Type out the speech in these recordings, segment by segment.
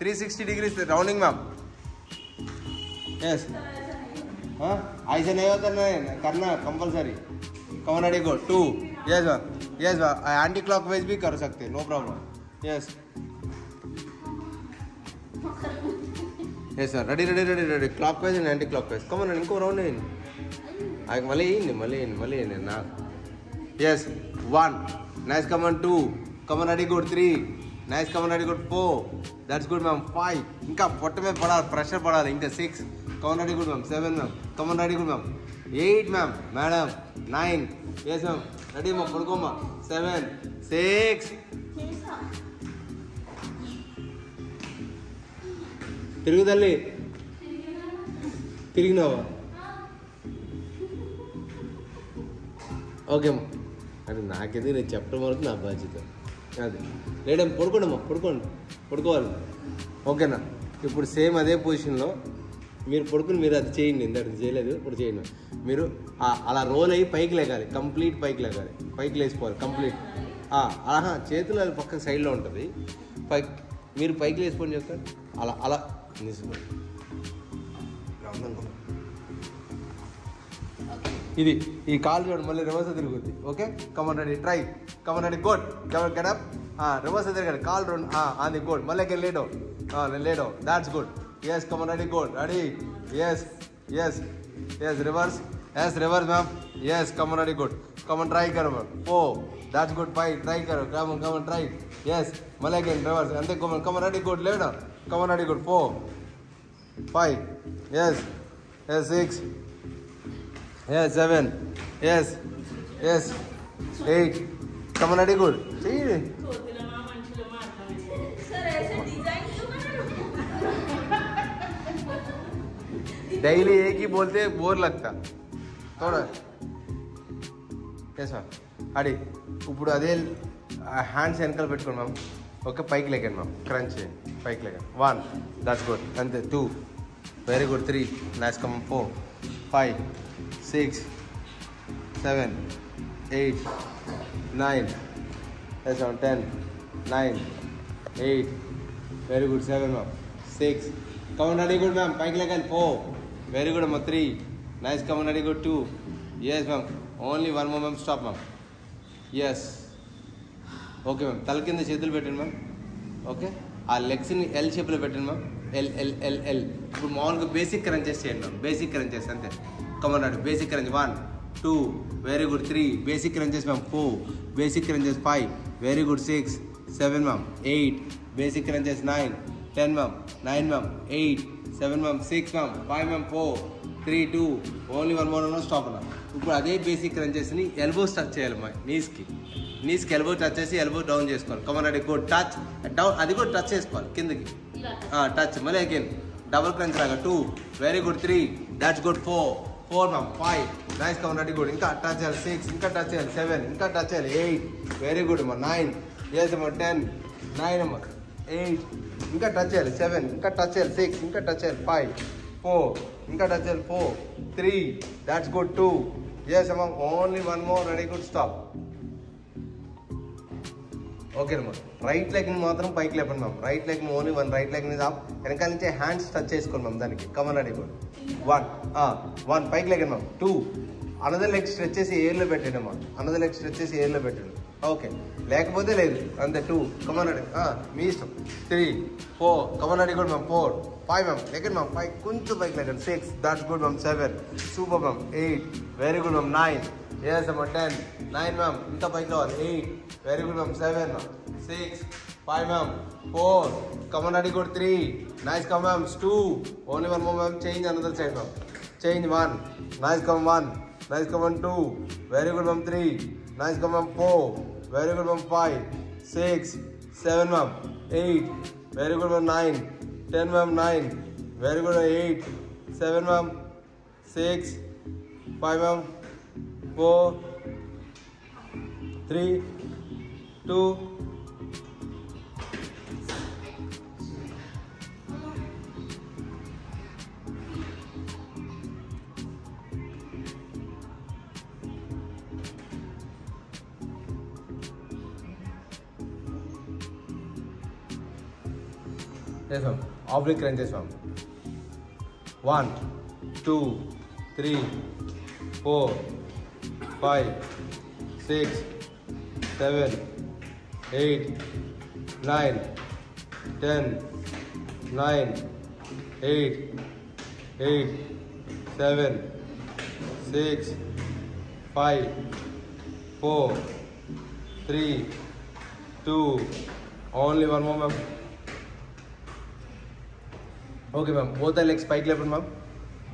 360 degrees rounding ma'am. Yes. हाँ ऐसे नहीं होता नहीं करना compulsory. Come on ready go 2. Yes ma'am. Yes ma'am. Anti clockwise भी कर सकते no problem. Yes. Yes sir. Ready. Clockwise and anti-clockwise. Come on ఇంకో రౌండ్ వేయండి. మళ్ళీ నా. Yes. 1. Nice. Come on 2. Come on ready good 3. Nice. Come on ready good 4. That's good ma'am. 5. ఇంకా పొట్ట మీద పడాలి ప్రెషర్ పడాలి ఇంకా 6. Come on ready good ma'am. 7 ma'am. Come on ready good ma'am. 8 ma'am. Madam. 9. Yes ma'am. Ready ma'am. పడుకోమ్మా. 7. 6. తిరుగు తల్లి తిరిగినావా okay అమ్మా అది నాకేది నేను చెప్పడం వరకు నా బాధ్యత అది లేడమ్మా పడుకోండమ్మా పడుకోవాలి ఓకేనా ఇప్పుడు సేమ్ అదే పొజిషన్లో మీరు పడుకుని మీరు అది చేయండి ఇందాక చేయలేదు ఇప్పుడు చేయండి మీరు అలా రోల్ అయ్యి పైకి లేగాలి కంప్లీట్ పైకి లేచిపోవాలి కంప్లీట్ చేతులు అది పక్కన సైడ్లో ఉంటుంది మీరు పైకి లేచిపోండి చెప్తారు అలా ఇది ఈ కాలు చూడండి మళ్ళీ రివర్స్ తిరుగుద్ది okay come on ready try come on ready good get up reverse తిరగండి కాలు రెండు అది గుడ్ మళ్ళీ లేడో that's good yes come on ready good ready yes reverse ma'am yes come on ready good come on try కरो मैम 4 that's good 5 ट्राई करो come on try yes మళ్ళీ reverse అంతే కమన్ రెడీ గుడ్ లేడో come on ready good 4 5 yes 6 yes 7 yes 8 come on ready good चाहिए daily एक ही बोलते bore लगता थोड़ा कैसा अड़ी ఇప్పుడు అదే హ్యాండ్స్ వెనకాల పెట్టుకోండి మ్యామ్ ఓకే పైకి లేకండి మ్యామ్ క్రంచ్ చేయండి పైకి లేకండి 1 దట్స్ గుడ్ అంతే 2 very good 3 nice come 4 5 6 7 8 9 yes 10 9 8 very good 7 ma'am 6 come on ready good ma'am pike legal 4 very good ma'am 3 nice come on ready good 2 yes ma'am only one more ma'am stop ma'am yes okay ma'am తల కింద చేతులు పెట్టండి ma'am okay ఆ లెగ్స్ని L షేప్లో పెట్టండి ma'am L ఇప్పుడు మామూలుగా basic crunches చేయండి మ్యామ్ బేసిక్ క్రంచెస్ అంతే come on ready basic crunch 1 2 very good 3 basic crunches ma'am 4 basic crunches 5 very good 6 7 ma'am 8 basic crunches 9 10 ma'am 9 ma'am 8 7 ma'am 6 ma'am 5 ma'am 4 3 2 only one more no stop na ఇప్పుడు అదే basic crunches ని elbows touch చేయాలి మా నీస్కి elbow touch చేసి elbow down చేసుకోవాలి come on ready good touch down అది కూడా touch చేసుకోవాలి కిందకి టచ్ మళ్ళీ అగైన్ డబుల్ క్రంచ్ లాగా 2 very good 3 that's good 4 ma'am 5 nice come ready good ఇంకా టచ్ చేయాలి 6 ఇంకా టచ్ చేయాలి 7 ఇంకా టచ్ చేయాలి 8 వెరీ గుడ్ అమ్మా 9 yes అమ్మా 10 9 అమ్మా 8 ఇంకా టచ్ చేయాలి 7 ఇంకా టచ్ చేయాలి 6 ఇంకా టచ్ చేయాలి 5 4 ఇంకా టచ్ చేయాలి 4 3 that's good 2 yes అమ్మా only one more ready good stop okay అమ్మా రైట్ లెగ్ ని మాత్రం పైకి లేపండి ma'am right leg only one right leg ని ఆఫ్ వెనకాల నుంచి హ్యాండ్స్ టచ్ చేసుకోండి మ్యామ్ దానికి కమన్ రెడీ గుడ్ 1 పైకి లేకండి మ్యామ్ 2 అనదర్ లెగ్ స్ట్రెచ్ చేసి ఎయిర్లో పెట్టండి అమ్మా అనదర్ లెగ్ స్ట్రెచ్ చేసి ఎయిర్లో పెట్టండి ఓకే లేకపోతే లేదు అంతే 2 కమన్ రెడీ మీ ఇష్టం 3 4 come on ready good ma'am 4 5 ma'am లేకండి మ్యామ్ 5 కొంచెం పైకి లేకండి 6 that's good ma'am 7 super ma'am 8 very good ma'am 9 yes అమ్మా 10 9 మ్యామ్ ఇంకా పైకి రావాలి 8 very good ma'am 7 ma'am 6 5 ma'am 4 come on ready good 3 nice come ma'am 2 only one more ma'am change another side ma'am change 1 nice come 1 nice come on 2 very good ma'am 3 nice come ma'am 4 very good ma'am 5 6 7 ma'am 8 very good ma'am 9 10 ma'am 9 very good 8 7 ma'am 6 5 ma'am 4 3 2 Yes, ma'am. Oblique crunches, ma'am. 1, 2, 3, 4, 5, 6, 7, 8, 9, 10, 9, 8, 8, 7, 6, 5, 4, 3, 2. Only one more, ma'am. Okay, ma'am. Both the legs pike level, ma'am.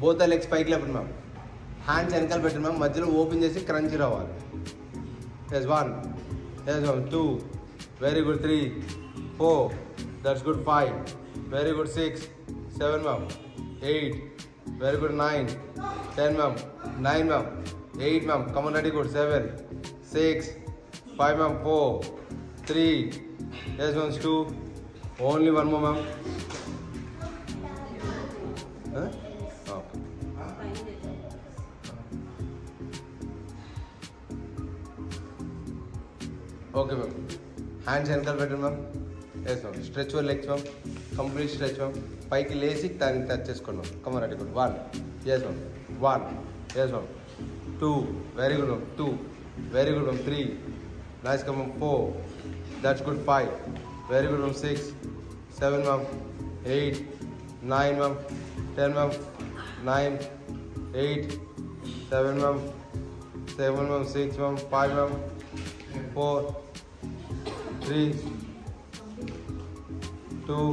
Both the legs pike level, ma'am. Hands ankle better, ma'am. మధ్యలో open చేసి crunch రావాలి. Yes, 1. Yes, ma'am. 2. Very good. 3, 4. That's good. 5. Very good. 6, 7, ma'am. 8. Very good. 9, 10, ma'am. 9, ma'am. 8, ma'am. Come on, ready. Good. 7, 6, 5, ma'am. 4, 3. Yes, ma'am. 2. Only one more, ma'am. Huh? Oh. Okay, ma'am. Hands ankle better, ma'am. Yes, ma'am. Stretch your legs, ma'am. Complete stretch, ma'am. Paiki lazy turn touch చేసుకోండి. Come on, ready, good. 1. Yes, ma'am. 1. Yes, ma'am. 2. Very good, ma'am. 2. Very good, ma'am. 3. Nice, come on. 4. That's good. 5. Very good, ma'am. 6. 7, ma'am. 8. 9, ma'am. 10, ma'am. 9, 8, 7, ma'am. 7, ma'am. 6, ma'am. 5, ma'am. 4, 3, 2.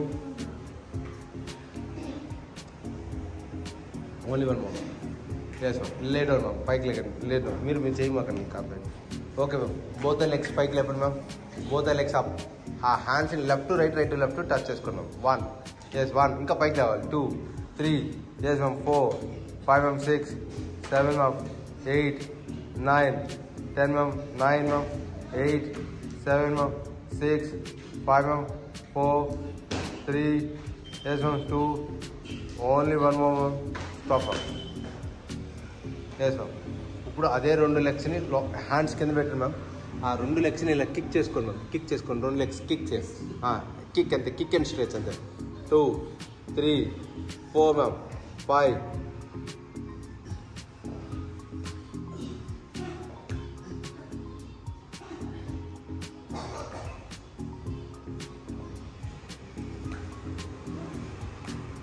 Only one more. Yes, ma'am. Lay down, ma'am. Pike leg. Lay down. మీరు చేయమాకండి కాపే. Okay, ma'am. Both the legs pike level, ma'am. Both the legs up. Hands in left to right, right to left to touch చేసుకోండి, ma'am. 1. Yes, 1. ఇంకా పైకి లేవాలి. 2, 3. Yes, ma'am. 4, 5, ma'am. 6, 7, ma'am. 8, 9, 10, ma'am. 9, ma'am. 8, 7, ma'am. 6, 5, ma'am. 4, 3. Yes, ma'am. 2. Only one more, ma'am. Stop, ma'am. Yes, ma'am. ఇప్పుడు అదే రెండు లెగ్స్ని hands కింద పెట్టండి, ma'am. ఆ రెండు లెగ్స్ని ఇలా కిక్ చేసుకోండి, మ్యామ్. కిక్ చేసుకోండి, రెండు లెగ్స్ కిక్ చేసి కిక్ అంతే, కిక్ అండ్ స్ట్రెచ్ అంతే. 2, 3, 4, ma'am. 5.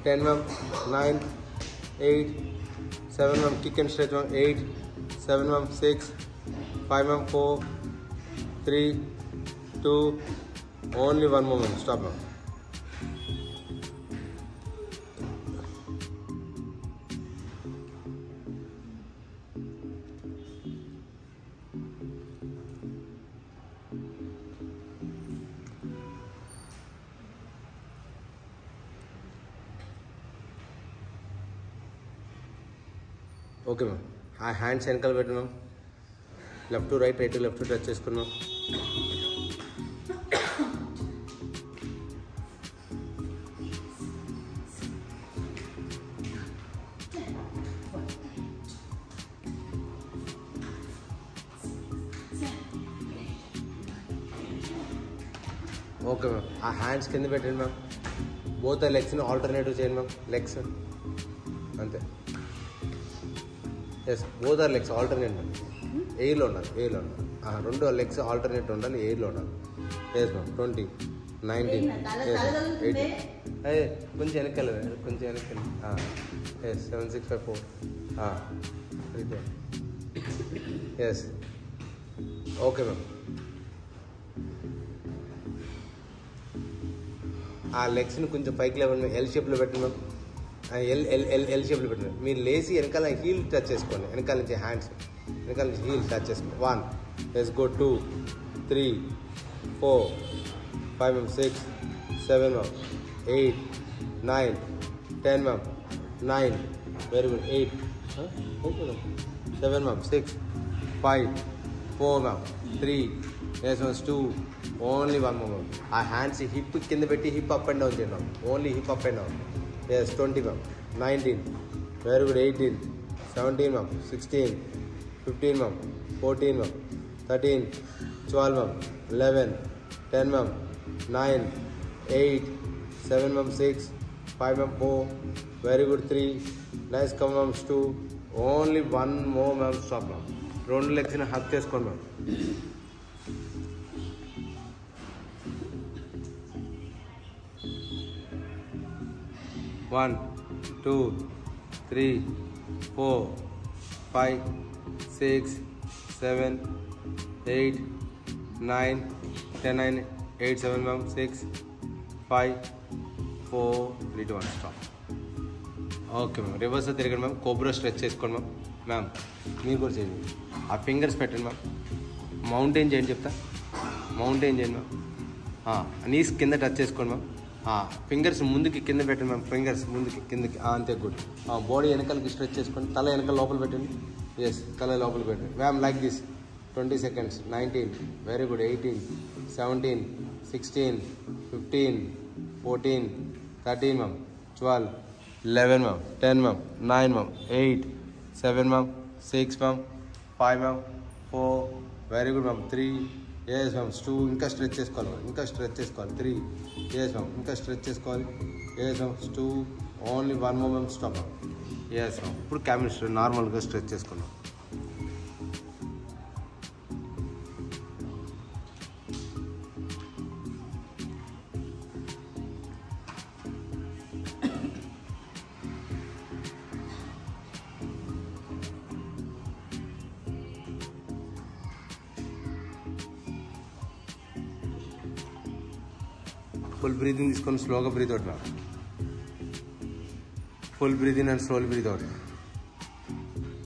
Ten, ma'am. 9, 8, 7, ma'am. Kick and stretch, ma'am. 8, 7, ma'am. 6, 5, ma'am. 4, 3, 2. Only one more, ma'am. Stop, ma'am. Okay ma'am. ఆ హ్యాండ్స్ వెనకాల పెట్టినాం, left to right, right to left touch చేసుకున్నాం. Okay ma'am. ఆ hands కింద పెట్టండి ma'am. Both లెగ్స్ని alternative చేయండి ma'am. Legs అంతే. Yes, both are legs alternate ma'am. ఎయిర్లో ఉండాలి, ఎయిర్లో ఉండాలి. రెండు లెగ్స్ ఆల్టర్నేట్ ఉండాలి, ఎయిర్లో ఉండాలి. Yes ma'am. 20, 19, 18. అదే కొంచెం వెనకాలి, కొంచెం వెనకాలి. ఎస్, 7, 6, 5, 4. Yes, okay ma'am. ఆ లెగ్స్ని కొంచెం పైకి లేవండి, ఎల్ షేప్లో పెట్టండి మ్యామ్. ఎల్ షేప్లో పెట్టండి. మీరు లేచి వెనకాల హీల్ టచ్ చేసుకోండి, వెనకాల నుంచి హ్యాండ్స్ వెనకాల నుంచి హీల్ టచ్ చేసుకోండి. 1, let's go. 2, 3, 4, 5 ma'am. 6, 7 ma'am. 8, 9, 10 ma'am. 9, very good. 8, 7 ma'am. 6, 5, 4 ma'am. 3, yes ma'am. 2. Only one moment. ఆ హ్యాండ్స్ హిప్ కింద పెట్టి హిప్ అప్ అండ్ డౌన్ చేద్దాం. Only hip up and down. Yes, 20 ma'am. 19, very good. 18, 17 ma'am. 16, 15 ma'am. 14 ma'am. 13, 12 ma'am. 11, 10 ma'am. 9, 8, 7 ma'am, 6, 5 ma'am, 4, very good, 3, nice, come ma'am, 2, only one more ma'am, stop ma'am. Round legs in a hug test ma'am. One, 2, 3, 4, 5, 6, 7, 8, 9, 10, 9, 8, 7 ma'am, 6, 5, 4, 3, 2, 1, stop. Okay ma'am రివర్స్లో తిరగండి ma'am. Cobra stretch చేసుకోండి ma'am. Ma'am మీరు కూడా చేయండి. ఆ fingers పెట్టండి ma'am. Mountain చేయండి చెప్తా. మౌంటైన్ చేయండి మ్యామ్. నీస్ కింద టచ్ చేసుకోండి మ్యామ్. ఫింగర్స్ ముందుకి కింద పెట్టండి మ్యామ్. ఫింగర్స్ ముందుకి కిందకి అంతే గుడ్. బాడీ వెనకాలకి స్ట్రెచ్ చేసుకోండి. తల వెనకాల లోపల పెట్టండి. ఎస్ తల లోపల పెట్టండి ma'am. Like this 20 seconds. 19, very good. 18, 17, 16, 15, 14, 13 ma'am. 12, 11 ma'am, 10 ma'am, 9 ma'am, 8, 7 ma'am, 6 ma'am, 5 ma'am, 4, very good ma'am, 3, yes ma'am, 2, ఇంకా స్ట్రెచ్ చేసుకోవాలి, ఇంకా స్ట్రెచ్ చేసుకోవాలి, 3, yes ma'am, ఇంకా స్ట్రెచ్ చేసుకోవాలి, yes ma'am, 2, only 1 more ma'am, stop ma'am, yes ma'am. ఇప్పుడు camel నార్మల్గా stretch చేసుకున్నాం. Full breathing తీసుకొని స్లోగా breathe out ma'am. Full breathe in and slowly breathe out.